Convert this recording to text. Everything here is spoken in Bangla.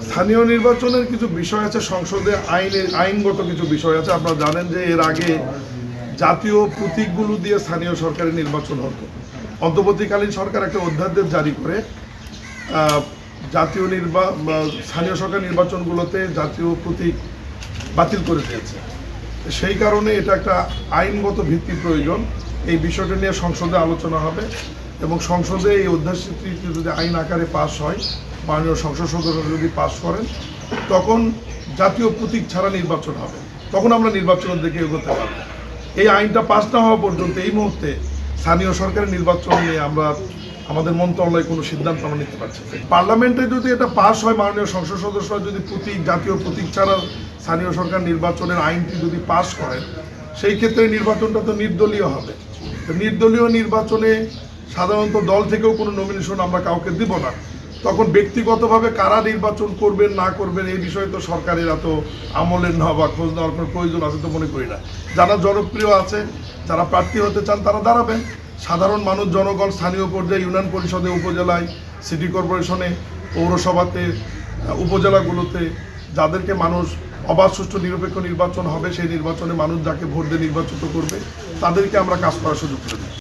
স্থানীয় নির্বাচনের কিছু বিষয় আছে, সংসদে আইনগত কিছু বিষয় আছে। আপনারা জানেন যে এর আগে জাতীয় প্রতীকগুলো দিয়ে স্থানীয় সরকারের নির্বাচন হতো। অন্তর্বর্তীকালীন সরকার একটা অধ্যাদেশ জারি করে স্থানীয় সরকার নির্বাচনগুলোতে জাতীয় প্রতীক বাতিল করে দিয়েছে। সেই কারণে এটা একটা আইনগত ভিত্তি প্রয়োজন। এই বিষয়টা নিয়ে সংসদে আলোচনা হবে এবং সংসদে এই অধ্যাদেশটি যদি আইন আকারে পাস হয়, মাননীয় সংসদ সদস্যরা যদি পাস করেন, তখন জাতীয় প্রতীক ছাড়া নির্বাচন হবে। তখন আমরা নির্বাচনের দিকে এগোতে পারবো। এই আইনটা পাস না হওয়া পর্যন্ত এই মুহূর্তে স্থানীয় সরকারের নির্বাচন নিয়ে আমাদের মন্ত্রণালয়ে কোনো সিদ্ধান্ত আমরা নিতে পারছি না। পার্লামেন্টে যদি এটা পাস হয়, মাননীয় সংসদ সদস্যরা যদি জাতীয় প্রতীক ছাড়া স্থানীয় সরকার নির্বাচনের আইনটি যদি পাস করেন, সেই ক্ষেত্রে নির্বাচনটা তো নির্দলীয় হবে। নির্দলীয় নির্বাচনে সাধারণত দল থেকেও কোনো নমিনেশন আমরা কাউকে দিব না। তখন ব্যক্তিগতভাবে কারা নির্বাচন করবেন না করবেন এই বিষয়ে তো সরকারের এত আমলের না বা খোঁজ নেওয়ার কোনো প্রয়োজন আছে তো মনে করি না। যারা জনপ্রিয় আছে, যারা প্রার্থী হতে চান, তারা দাঁড়াবেন। সাধারণ মানুষ, জনগণ স্থানীয় পর্যায়ে, ইউনিয়ন পরিষদে, উপজেলায়, সিটি কর্পোরেশনে, পৌরসভাতে, উপজেলাগুলোতে যাদেরকে মানুষ অবাধ সুষ্ঠু নিরপেক্ষ নির্বাচন হবে, সেই নির্বাচনে মানুষ যাকে ভোট দিয়ে নির্বাচিত করবে তাদেরকে আমরা কাজ করার সুযোগ করে দেব।